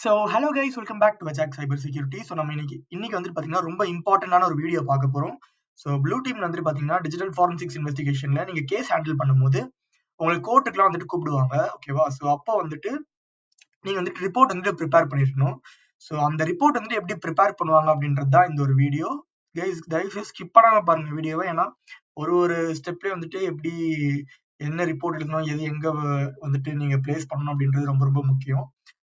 So hello guys, welcome back to வஜாக் cyber security. So நம்ம இன்னைக்கு வந்து பார்த்தீங்கன்னா ரொம்ப இம்பார்ட்டண்டான ஒரு வீடியோ பார்க்க போகிறோம். ஸோ ப்ளூ டீம்ல வந்து பார்த்தீங்கன்னா டிஜிட்டல் ஃபாரன்சிக்ஸ் இன்வெஸ்டிகேஷன்ல நீங்கள் கேஸ் ஹேண்டில் பண்ணும்போது உங்களுக்கு கோர்ட்டுக்குலாம் வந்துட்டு கூப்பிடுவாங்க, ஓகேவா? ஸோ அப்போ வந்துட்டு நீங்கள் வந்துட்டு ரிப்போர்ட் வந்துட்டு ப்ரிப்பேர் பண்ணிருக்கணும். ஸோ அந்த ரிப்போர்ட் வந்துட்டு எப்படி ப்ரிப்பேர் பண்ணுவாங்க அப்படின்றது தான் இந்த ஒரு வீடியோ. கைஸ் தயவுசெய்து ஸ்கிப் பண்ணாம பாருங்க வீடியோவை. ஏன்னா ஒரு ஒரு ஸ்டெப்லேயும் வந்துட்டு எப்படி என்ன ரிப்போர்ட் எழுதணும், எது எங்க வந்துட்டு நீங்க பிளேஸ் பண்ணணும் அப்படின்றது ரொம்ப ரொம்ப முக்கியம்.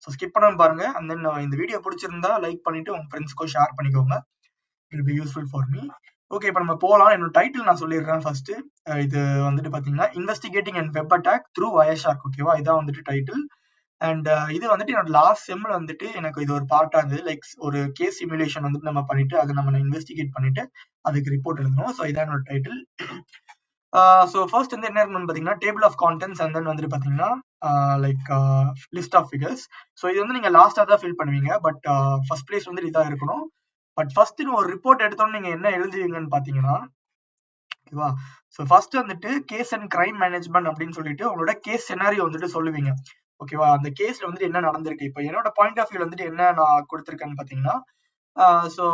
ஸோ ஸ்கிப் பண்ணாம பாருங்க. அண்ட் தென் இந்த வீடியோ பிடிச்சிருந்தா லைக் பண்ணிட்டு உங்க ஃப்ரெண்ட்ஸ்க்கும் ஷேர் பண்ணிக்கோங்க. It be useful for me. Okay, இப்போ நம்ம போகலாம். என்னோட டைட்டில் நான் சொல்லிடுறேன் ஃபர்ஸ்ட். இது வந்துட்டு பாத்தீங்கன்னா investigating and web attack through Wireshark, ஓகேவா? இதான் வந்துட்டு டைட்டில். அண்ட் இது வந்துட்டு என்னோட லாஸ்ட் செம்ல வந்துட்டு எனக்கு இது ஒரு பார்ட்டா இருந்தது. லைக் ஒரு கேஸ் சிமுலேஷன் வந்துட்டு நம்ம பண்ணிட்டு அதை நம்ம இன்வெஸ்டிகேட் பண்ணிட்டு அதுக்கு ரிப்போர்ட் எழுதணும். ஸோ இதான் என்னோட டைட்டில். ஸோ ஃபர்ஸ்ட் வந்து என்ன இருக்கணும்னு பார்த்தீங்கன்னா table of contents, and then வந்துட்டு பார்த்தீங்கன்னா like list of figures. So இது வந்து நீங்கள் லாஸ்ட்டாக தான் ஃபில் பண்ணுவீங்க. பட் ஃபர்ஸ்ட் பிளேஸ் வந்து இதாக இருக்கணும். பட் ஃபர்ஸ்ட் ஒரு ரிப்போர்ட் எடுத்தோன்னு நீங்கள் என்ன எழுதுவீங்கன்னு பார்த்தீங்கன்னா, ஓகேவா? ஸோ ஃபர்ஸ்ட் வந்துட்டு கேஸ் அண்ட் கிரைம் மேனேஜ்மெண்ட் அப்படின்னு சொல்லிட்டு உங்களோட கேஸ் செனாரியோ வந்துட்டு சொல்லுவீங்க, ஓகேவா? அந்த கேஸ்ல வந்துட்டு என்ன நடந்திருக்கு. இப்போ என்னோட பாயிண்ட் ஆஃப் வியூ வந்துட்டு என்ன நான் கொடுத்துருக்கேன்னு பார்த்தீங்கன்னா, ஸோ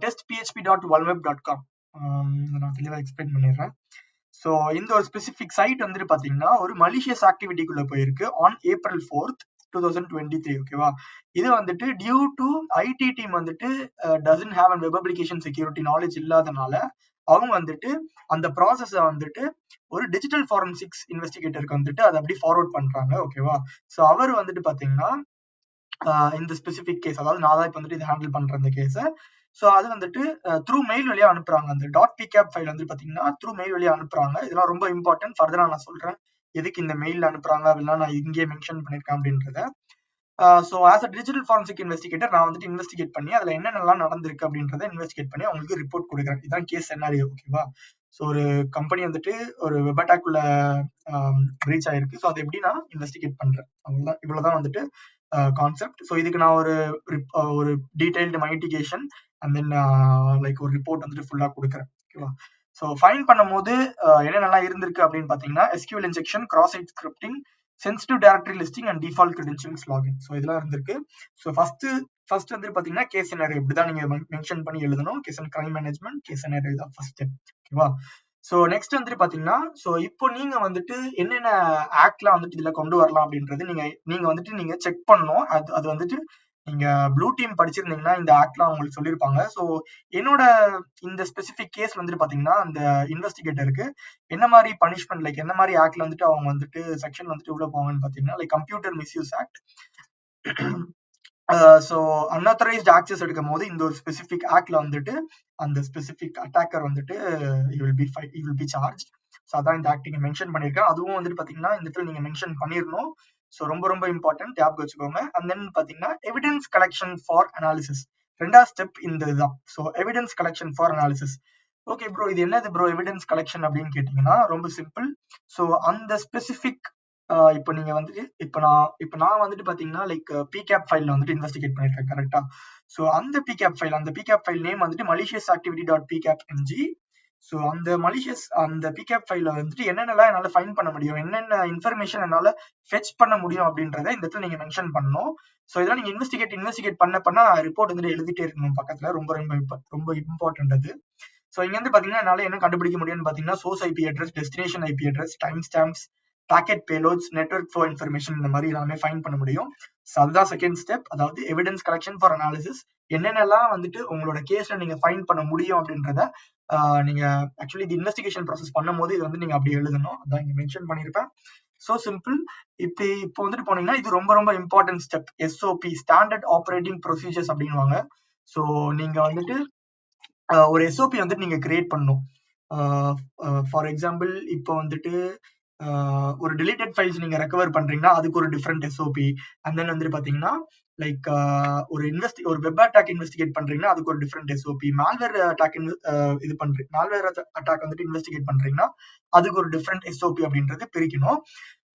டெஸ்ட் php.valweb.com நான் தெளிவாக எக்ஸ்பிளைன் பண்ணிடுறேன். ஸோ இந்த ஒரு ஸ்பெசிபிக் சைட் வந்துட்டு பாத்தீங்கன்னா ஒரு மலிஷியஸ் ஆக்டிவிட்டிக்குள்ள போயிருக்கு ஆன் April 4th 2023, ஓகேவா? இது வந்துட்டு டியூ டு ஐடி டீம் வந்துட்டு doesn't have and web application security knowledge இல்லாதனால அவங்க வந்துட்டு அந்த ப்ராசஸ வந்துட்டு ஒரு டிஜிட்டல் ஃபாரன்சிக்ஸ் இன்வெஸ்டிகேட்டருக்கு வந்துட்டு அதை அப்படி ஃபார்வர்ட் பண்றாங்க, ஓகேவா? ஸோ அவர் வந்துட்டு பாத்தீங்கன்னா இந்த ஸ்பெசிபிக் கேஸ், அதாவது நான் தான் இப்போ வந்துட்டு இதை ஹேண்டில் பண்ற இந்த கேஸை. ஸோ அது வந்துட்டு த்ரூ மெயில் வழியா அனுப்புறாங்க. அந்த .pcap ஃபைல் வந்து பாத்தீங்கன்னா த்ரூ மெயில் வழியா அனுப்புறாங்க. இதெல்லாம் ரொம்ப இம்பார்ட்டன்ட். ஃபர்தரா நான் சொல்றேன் எதுக்கு இந்த மெயில் அனுப்புறாங்க அப்படின்னா நான் இங்கேயே மென்ஷன் பண்ணிருக்கேன் அப்படின்றத. So as a digital forensic investigator நான் வந்துட்டு இன்வெஸ்டிகேட் பண்ணி அதுல என்னென்னலாம் நடந்திருக்கு அப்படின்றத இன்வெஸ்டிகேட் பண்ணி அவங்களுக்கு ரிப்போர்ட் கொடுக்குறேன். இதான் கேஸ் செனாரியோ, ஓகேவா? ஸோ ஒரு கம்பெனி வந்துட்டு ஒரு வெப் அட்டாக்குள்ள ரீச் ஆயிருக்கு. ஸோ அதை எப்படி நான் இன்வெஸ்டிகேட் பண்றேன், அவ்வளவுதான். இவ்வளவுதான் வந்துட்டு கான்செப்ட். ஸோ இதுக்கு நான் ஒரு டீடைல்டு மைட்டிகேஷன் அண்ட் தென் லைக் ஒரு ரிப்போர்ட் வந்துட்டு ஃபுல்லா கொடுக்குறேன், ஓகேவா? ஸோ ஃபைன் பண்ணும்போது என்னென்னலாம் இருந்திருக்கு அப்படின்னு பாத்தீங்கன்னா SQL injection, cross site scripting, sensitive directory listing and default credentials login. So இதெல்லாம் இருந்திருக்கு. ஸோ ஃபர்ஸ்ட் வந்து பாத்தீங்கன்னா கேஸ் செனாரியோ இப்படிதான் நீங்க மென்ஷன் பண்ணி எழுதணும். Case and crime management, case scenario தான் ஃபர்ஸ்ட் ஸ்டெப், ஓகேவா? ஸோ நெக்ஸ்ட் வந்துட்டு பாத்தீங்கன்னா, ஸோ இப்போ நீங்க வந்துட்டு என்னென்ன ஆக்ட்லாம் வந்துட்டு இதுல கொண்டு வரலாம் அப்படின்றது நீங்க வந்துட்டு நீங்க செக் பண்ணணும். அது வந்துட்டு நீங்க ப்ளூ டீம் படிச்சிருந்தீங்கன்னா இந்த ஆக்ட்லாம் உங்களுக்கு சொல்லியிருப்பாங்க. ஸோ என்னோட இந்த ஸ்பெசிபிக் கேஸ் வந்துட்டு பாத்தீங்கன்னா அந்த இன்வெஸ்டிகேட்டருக்கு என்ன மாதிரி பனிஷ்மெண்ட், லைக் என்ன மாதிரி ஆக்ட்ல வந்துட்டு அவங்க வந்துட்டு செக்ஷன் வந்துட்டு உள்ள போவாங்கன்னு பாத்தீங்கன்னா like computer misuse act. So unauthorised access எடுக்கும் போது இந்த ஒரு ஸ்பெசிபிக் ஆக்ட்ல வந்துட்டு அந்த ஸ்பெசிபிக் அட்டாக்கர் வந்துட்டு வில் பி சார்ஜ். ஸோ அதான் இந்த ஆக்ட் நீங்க மென்ஷன் பண்ணிருக்கேன். அதுவும் வந்துட்டு பாத்தீங்கன்னா இந்த இடத்துல நீங்க மென்ஷன் பண்ணிடணும். ஸோ ரொம்ப ரொம்ப இம்பார்ட்டன்ட், ஞாபகம் வச்சுக்கோங்க. அண்ட் தென் பாத்தீங்கன்னா எவிடன்ஸ் கலெக்ஷன் ஃபார் அனாலிசிஸ், ரெண்டாவது ஸ்டெப் இந்த இதுதான். So evidence collection for analysis. Okay bro, இது என்னது ப்ரோ எவிடன்ஸ் கலெக்ஷன் அப்படின்னு கேட்டீங்கன்னா ரொம்ப சிம்பிள். ஸோ அந்த ஸ்பெசிபிக் இப்போ நீங்க வந்துட்டு இப்போ நான் வந்துட்டு பாத்தீங்கன்னா லைக் pcap ஃபைல்ல வந்துட்டு இன்வெஸ்டிகேட் பண்ணிருக்கேன், கரெக்டா? ஸோ அந்த pcap ஃபைல் நேம் வந்துட்டு malicious activity dot pcap.ng. So அந்த pcap ஃபைல்ல வந்துட்டு என்னென்னலாம் என்னால ஃபைண்ட் பண்ண முடியும், என்னென்ன இன்ஃபர்மேஷன் என்னால ஃபெச் பண்ண முடியும் அப்படின்றத இந்த இடத்துல நீங்க மென்ஷன் பண்ணணும். ஸோ இதெல்லாம் நீங்க இன்வெஸ்டிகேட் பண்ண ரிப்போர்ட் வந்துட்டு எழுதிட்டே இருக்கணும் பக்கத்துல. ரொம்ப ரொம்ப இம்பார்ட்டன்ட் அது. ஸோ இங்க வந்து பாத்தீங்கன்னா என்னால என்ன கண்டுபிடிக்க முடியும்னு பாத்தீங்கன்னா source IP address, destination IP address, time stamps, packet payloads, network flow information, இந்த மாதிரி எல்லாமே ஃபைண்ட் பண்ண முடியும். ஸோ அதுதான் செகண்ட் ஸ்டெப், அதாவது எவிடன்ஸ் கலெக்ஷன் ஃபார் அனாலிசிஸ். என்னென்னலாம் வந்துட்டு உங்களோட கேஸ்ல நீங்க ஃபைண்ட் பண்ண முடியும் அப்படின்றத நீங்க ஆக்சுவலி இது இன்வெஸ்டிகேஷன் ப்ராசஸ் பண்ணும் போது இது வந்து நீங்க அப்படி எழுதணும். அதான் இங்க மென்ஷன் பண்ணிருப்பேன். So simple. இப்போ வந்துட்டு போனீங்கன்னா இது ரொம்ப ரொம்ப important step, SOP, standard operating procedures அப்படின்வாங்க. ஸோ நீங்க வந்துட்டு ஒரு SOP வந்துட்டு நீங்க கிரியேட் பண்ணணும். ஃபார் எக்ஸாம்பிள் இப்போ வந்துட்டு ஒரு deleted ஃபைல்ஸ் நீங்க ரெக்கவர் பண்றீங்கன்னா அதுக்கு ஒரு டிஃப்ரெண்ட் SOP. அண்ட் தென் வந்துட்டு பாத்தீங்கன்னா லைக் ஒரு வெப் அட்டாக் இன்வெஸ்டிகேட் பண்றீங்கன்னா அதுக்கு ஒரு different SOP. Malware attack malware attack வந்துட்டு இன்வெஸ்டிகேட் பண்றீங்கன்னா அதுக்கு ஒரு டிஃப்ரெண்ட் SOP அப்படின்றது பிரிக்கணும்.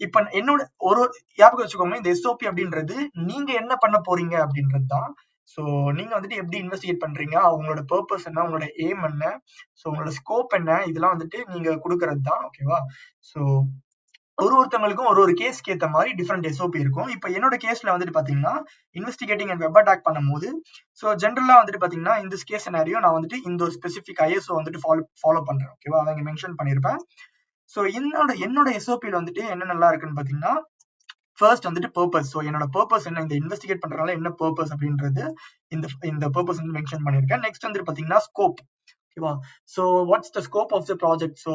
இப்ப என்னோட ஒரு ஞாபகம் வச்சுக்கோங்க, இந்த SOP அப்படின்றது நீங்க என்ன பண்ண போறீங்க அப்படின்றது தான். ஸோ நீங்க வந்துட்டு எப்படி இன்வெஸ்டிகேட் பண்றீங்க, அவங்களோட பர்பஸ் என்ன, உங்களோட எய்ம் என்ன, ஸோ உங்களோட ஸ்கோப் என்ன, இதெல்லாம் வந்துட்டு நீங்க கொடுக்கறது தான், ஓகேவா? ஸோ ஒருத்தவங்களுக்கும் ஒரு கேஸ்க்கு ஏத்த மாதிரி டிஃப்ரெண்ட் எஸ்ஓபி இருக்கும். இப்போ என்னோட கேஸ்ல வந்துட்டு பாத்தீங்கன்னா இன்வெஸ்டிகேட்டிங் அண்ட் வெப் அட்டாக் பண்ணும்போது ஸோ ஜென்ரலா வந்துட்டு பாத்தீங்கன்னா இந்த கேஸ் சினாரியோ நான் வந்துட்டு இந்த ஸ்பெசிபிக் ஐஎஸ்ஓ வந்துட்டு ஃபாலோ பண்றேன். ஓகேவா, அதை இங்க மென்ஷன் பண்ணிருப்பேன். ஸோ என்னோட எஸ்ஓபியில் வந்துட்டு என்ன நல்லா இருக்குன்னு பாத்தீங்கன்னா ஃபர்ஸ்ட் வந்துட்டு பர்பஸ். ஸோ என்னோட பர்பஸ் என்ன, இந்த இன்வெஸ்டிகேட் பண்றதுனால என்ன பர்பஸ் அப்படின்றது இந்த பர்பஸ் வந்து மென்ஷன் பண்ணிருக்கேன். நெக்ஸ்ட் வந்துட்டு பாத்தீங்கன்னா ஸ்கோப். ஓகேவா, so what's the scope of the project. So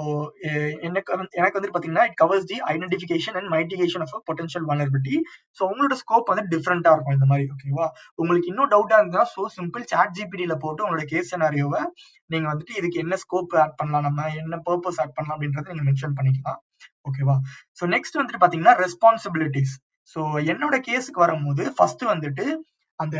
எனக்கு வந்துட்டு பாத்தீங்கன்னா it covers the identification and mitigation of potential vulnerability. So உங்களோட ஸ்கோப் வந்து டிஃப்ரெண்டா இருக்கும் இந்த மாதிரி. ஓகேவா, உங்களுக்கு இன்னும் டவுட்டா இருந்தா ஸோ சிம்பிள் சாட் ஜிபிடியில போட்டு உங்களோட கேஸ் சினாரியோவை நீங்க வந்துட்டு இதுக்கு என்ன ஸ்கோப் ஆட் பண்ணலாம், நம்ம என்ன பர்பஸ் ஆட் பண்ணலாம் அப்படின்றத நீங்க மென்ஷன் பண்ணிக்கலாம். ஓகேவா, ஸோ நெக்ஸ்ட் வந்துட்டு பாத்தீங்கன்னா ரெஸ்பான்சிபிலிட்டிஸ். ஸோ என்னோட கேஸுக்கு வரும்போது ஃபர்ஸ்ட் வந்துட்டு அந்த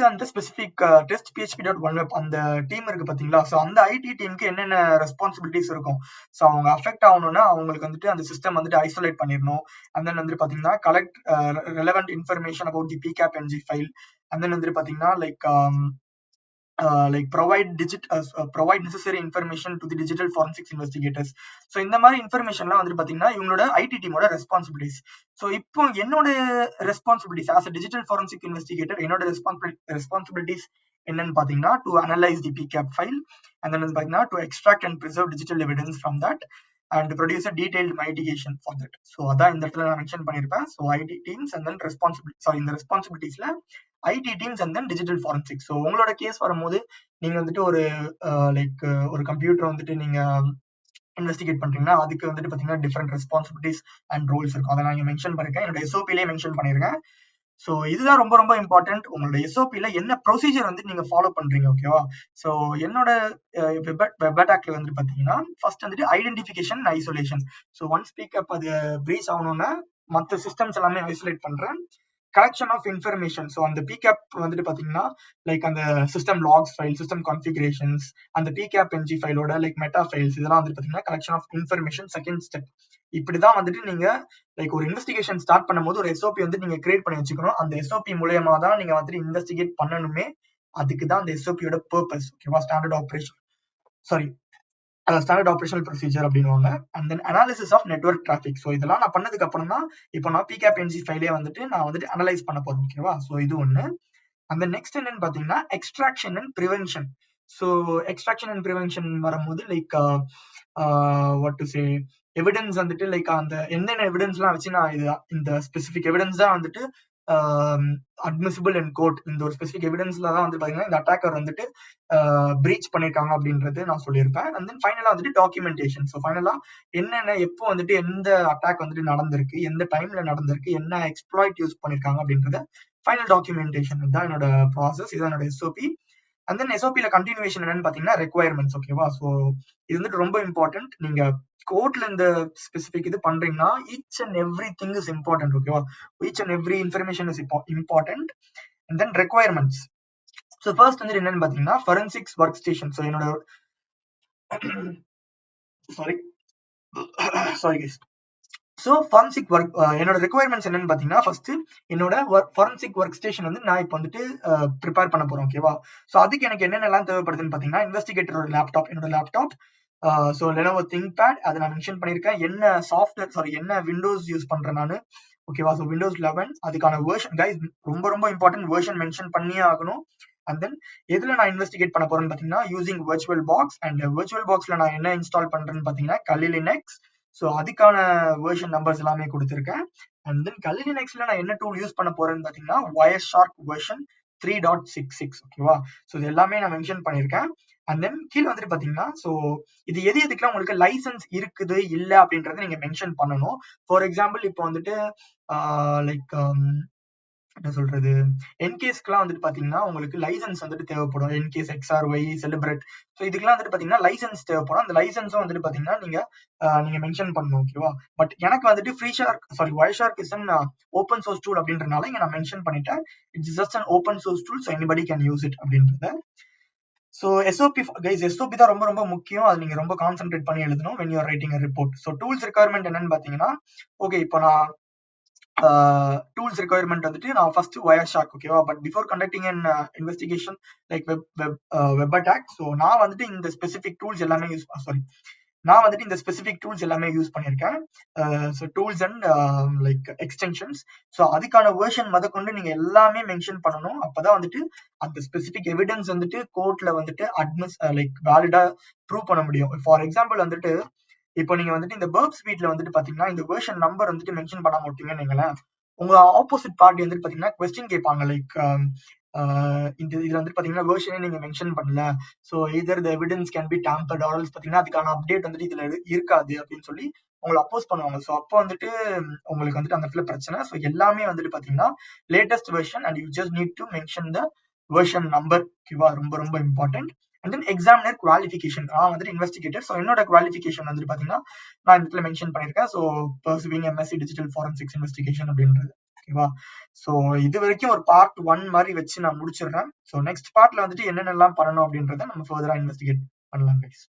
அந்த ஸ்பெசிபிக் டெஸ்ட் php.oneweb அந்த டீம் இருக்கு பாத்தீங்களா, சோ அந்த ஐடி டீமுக்கு என்னென்ன ரெஸ்பான்சிபிலிட்டிஸ் இருக்கும். சோ அவங்க அஃபெக்ட் ஆகணும்னா அவங்களுக்கு வந்துட்டு அந்த சிஸ்டம் வந்துட்டு ஐசோலேட் பண்ணிடணும். அண்ட் தென் வந்துட்டு பாத்தீங்கன்னா collect relevant information about the pcap-ng file. And then வந்துட்டு பாத்தீங்கன்னா provide necessary information to the digital forensics investigators. So இந்த மாதிரி இன்ஃபர்மேஷன்லாம் வந்துட்டு பாத்தீங்கன்னா இவங்களோட ஐடி டீமோட ரெஸ்பான்சிபிலிட்டிஸ். ஸோ இப்போ என்னோட responsibilities as a digital forensic investigator என்னோட ரெஸ்பான்சிபிலிட்டிஸ் என்னன்னு பாத்தீங்கன்னா to analyse the pcap file and then வந்து பாத்தீங்கன்னா to extract and preserve digital evidence from that and produce a detailed mitigation for that. So அதான் இந்த இடத்துல நான் மென்ஷன் பண்ணியிருப்பேன். So IT teams and then இந்த ரெஸ்பான்சிபிலிட்டிஸ்ல IT teams and then digital forensics. So உங்களோட கேஸ் வரும்போது நீங்க வந்துட்டு ஒரு கம்ப்யூட்டர் வந்துட்டு நீங்க இன்வெஸ்டிகேட் பண்றீங்கன்னா அதுக்கு வந்துட்டு பாத்தீங்கன்னா டிஃப்ரெண்ட் ரெஸ்பான்சிபிலிட்டிஸ் அண்ட் ரோல்ஸ் இருக்கும். அதை நான் இங்க மென்ஷன் பண்ணிருக்கேன், என்னோட எஸ்ஓபிலேயே மென்ஷன் பண்ணிருக்கேன். ஸோ இதுதான் ரொம்ப ரொம்ப இம்பார்ட்டன்ட். உங்களோட எஸ்ஓபில என்ன ப்ரொசீஜர் வந்து நீங்க ஃபாலோ பண்றீங்க. ஓகேவா, ஸோ என்னோட வெப் அட்டாக்ல வந்துட்டு பாத்தீங்கன்னா ஃபர்ஸ்ட் வந்துட்டு identification isolation. So once pick up அது பிரீச் ஆகணும்னா மற்ற சிஸ்டம்ஸ் எல்லாமே ஐசோலேட் பண்றேன். Collection of information. ஸோ அந்த pcap வந்துட்டு பாத்தீங்கன்னா அந்த system logs file, system configurations, அந்த pcap-ng ஃபைலோட மெட்டா ஃபைல்ஸ் இதெல்லாம் வந்துட்டு பாத்தீங்கன்னா collection of information second step. இப்படிதான் வந்துட்டு நீங்க ஒரு இன்வெஸ்டிகேஷன் ஸ்டார்ட் பண்ணும்போது ஒரு எஸ்ஓபி வந்து நீங்க கிரியேட் பண்ணி வச்சுக்கணும். அந்த எஸ்ஓபி மூலயமா தான் நீங்க வந்துட்டு இன்வெஸ்டிகேட் பண்ணணுமே. அதுக்கு தான் அந்த எஸ்ஓபியோட பர்பஸ். ஓகேவா, ஸ்டாண்டர்ட் ஆபரேஷனல் ப்ரொசீஜர் அப்படின்வாங்க. And then analysis of network traffic. So இதெல்லாம் நான் பண்ணதுக்கு அப்புறம் தான் இப்போ நான் pcap-ng ஃபைலே வந்துட்டு நான் வந்துட்டு அனலைஸ் பண்ண போறேன். ஓகேவா, ஸோ இது ஒண்ணு. அந்த நெக்ஸ்ட் என்னன்னு பாத்தீங்கன்னா extraction and prevention. So extraction and prevention வரும்போது வாட் டு சே எவிடன்ஸ் வந்துட்டு அந்த என்னென்ன எவிடன்ஸ்லாம் வச்சு நான் இந்த ஸ்பெசிபிக் எவிடன்ஸ் தான் வந்துட்டு அட்மிசிபிள் இன் கோர்ட். இந்த ஒரு ஸ்பெசிபிக் எவிடன்ஸ்ல தான் வந்து பாத்தீங்கன்னா இந்த அட்டாக்கர் வந்துட்டு பிரீச் பண்ணிருக்காங்க அப்படின்றது நான் சொல்லியிருப்பேன். அண்ட் தென் ஃபைனலா வந்துட்டு டாக்குமெண்டேஷன். ஸோ ஃபைனலா என்னென்ன எப்போ வந்துட்டு எந்த அட்டாக் வந்துட்டு நடந்திருக்கு, எந்த டைம்ல நடந்திருக்கு, என்ன எக்ஸ்ப்ளாய்ட் யூஸ் பண்ணிருக்காங்க அப்படின்றத ஃபைனல் டாக்குமெண்டேஷன். இதுதான் என்னோட ப்ராசஸ், இதுதான் என்னோட எஸ்ஓபி. அண்ட் தென் எஸ்ஓபில கண்டினியூஷன் என்னன்னு பாத்தீங்கன்னா ரெக்வயர்மெண்ட்ஸ். ஓகேவா, ஸோ இது வந்துட்டு ரொம்ப இம்பார்ட்டன்ட். நீங்க கோர்ட்ல இந்த ஸ்பெசிபிக் இது பண்றீங்கன்னா each and every thing is important. ஓகேவா, each and every information is important. And then requirements. So first வந்து என்னன்னு பாத்தீங்கன்னா ஃபொரென்சிக்ஸ் ஒர்க் ஸ்டேஷன். ஸோ என்னோட sorry guys. So forensic work என்னோட ரெக்வயர்மெண்ட்ஸ் என்னன்னு பாத்தீங்கன்னா ஃபர்ஸ்ட் என்னோட ஃபாரன்சிக் ஒர்க் ஸ்டேஷன் வந்து நான் இப்போ வந்துட்டு ப்ரிப்பேர் பண்ண போறேன். ஓகேவா, ஸோ அதுக்கு எனக்கு என்னென்னலாம் தேவைப்படுதுன்னு பாத்தீங்கன்னா இன்வெஸ்டிகேட்டரோட லேப்டாப், என்னோட லேப்டாப். ஸோ லெனோவோ திங்க்பேட் அதை நான் மென்ஷன் பண்ணியிருக்கேன். என்ன சாஃப்ட்வேர் என்ன விண்டோஸ் யூஸ் பண்றேன் நான். ஓகேவா, ஸோ விண்டோஸ் 11 அதுக்கான வேர்ஷன் கைஸ் ரொம்ப ரொம்ப இம்பார்ட்டன்ட், வேர்ஷன் மென்ஷன் பண்ணியே ஆகணும். அண்ட் தென் எதுல நான் இன்வெஸ்டிகேட் பண்ண போறேன்னு பாத்தீங்கன்னா using virtual box. And virtual boxல நான் என்ன இன்ஸ்டால் பண்றேன்னு பாத்தீங்கன்னா Kali Linux. ஸோ அதுக்கான வேர்ஷன் நம்பர்ஸ் எல்லாமே கொடுத்துருக்கேன். அண்ட் தென் Kali Linuxல நான் என்ன டூல் யூஸ் பண்ண போறேன்னு பாத்தீங்கன்னா Wireshark வெர்ஷன் 3.66. ஓகேவா, ஸோ இது எல்லாமே நான் மென்ஷன் பண்ணியிருக்கேன். அண்ட் தென் கீழே வந்துட்டு பாத்தீங்கன்னா ஸோ இது எதுக்கெல்லாம் உங்களுக்கு லைசன்ஸ் இருக்குது இல்ல அப்படின்றத நீங்க மென்ஷன் பண்ணணும். ஃபார் எக்ஸாம்பிள் இப்போ வந்துட்டு என்ன சொல்றது, என்கேஸ்க்குலாம் வந்துட்டு பாத்தீங்கன்னா உங்களுக்கு லைசன்ஸ் வந்துட்டு தேவைப்படும். என்கேஸ் XRY செலிப்ரேட், ஸோ இதுக்கெல்லாம் வந்துட்டு பாத்தீங்கன்னா லைசன்ஸ் தேவைப்படும். அந்த லைசன்ஸும் வந்துட்டு பாத்தீங்கன்னா நீங்க மென்ஷன் பண்ணணும். ஓகேவா, பட் எனக்கு வந்துட்டு Wireshark is an open source tool அப்படின்றனால இங்க நான் மென்ஷன் பண்ணிட்டேன் it's just an open source tool, so anybody can use it அப்படின்றத. ஸோ எஸ்ஓபி தான் ரொம்ப ரொம்ப முக்கியம். அது நீங்க ரொம்ப கான்சென்ட்ரேட் பண்ணி எழுதணும் when you are writing a report. So tools requirement என்னன்னு பாத்தீங்கன்னா ஓகே இப்போ நான் tools requirement வந்துட்டு நான் first Wireshark. ஓகேவா, but before conducting an investigation like web attack, so நான் வந்துட்டு இந்த ஸ்பெசிபிக் டூல்ஸ் எல்லாமே நான் வந்துட்டு இந்த ஸ்பெசிபிக் டூல்ஸ் எல்லாமே யூஸ் பண்ணியிருக்கேன். So tools and like extensions. So அதுக்கான வேர்ஷன் முதற்கொண்டு நீங்க எல்லாமே மென்ஷன் பண்ணணும். அப்பதான் வந்துட்டு அந்த ஸ்பெசிபிக் எவிடன்ஸ் வந்துட்டு கோர்ட்ல வந்துட்டு லைக் வேலிடா ப்ரூவ் பண்ண முடியும். ஃபார் எக்ஸாம்பிள் வந்துட்டு இப்போ நீங்க வந்துட்டு இந்த பர்ப் ஸ்பீட்ல வந்துட்டு பாத்தீங்கன்னா இந்த வேர்ஷன் நம்பர் வந்துட்டு மென்ஷன் பண்ணாம விட்டீங்கன்னு வைங்களேன், உங்க ஆப்போசிட் பார்ட்டி வந்துட்டு பாத்தீங்கன்னா கொஸ்டின் கேட்பாங்க. லைக் இந்த இதுல வந்துட்டு பாத்தீங்கன்னா வேர்ஷனே நீங்க மென்ஷன் பண்ணல, so either the evidence can be tampered or பாத்தீங்கன்னா அதுக்கான அப்டேட் வந்துட்டு இதுல இருக்காது அப்படின்னு சொல்லி உங்களை அப்போஸ் பண்ணுவாங்க. ஸோ அப்போ வந்துட்டு உங்களுக்கு வந்துட்டு அந்த இடத்துல பிரச்சனை. ஸோ எல்லாமே வந்துட்டு பாத்தீங்கன்னா latest version and you just need to mention the version number. ஓகேவா, ரொம்ப ரொம்ப important. And then examiner qualification. நான் வந்துட்டு இன்வெஸ்டிகேட்டர். ஸோ என்னோட குவாலிஃபிகேஷன் வந்துட்டு பாத்தீங்கன்னா நான் இந்த இடத்துல மென்ஷன் பண்ணியிருக்கேன். So pursuing MSc digital forensics investigation அப்படின்றது. ஓகேவா, ஸோ இது வரைக்கும் ஒரு பார்ட் 1 மாதிரி வச்சு நான் முடிச்சிடுறேன். ஸோ நெக்ஸ்ட் பார்ட்ல வந்துட்டு என்னென்னலாம் பண்ணணும் அப்படின்றத நம்ம ஃபர்தரா இன்வெஸ்டிகேட் பண்ணலாம் கைஸ்.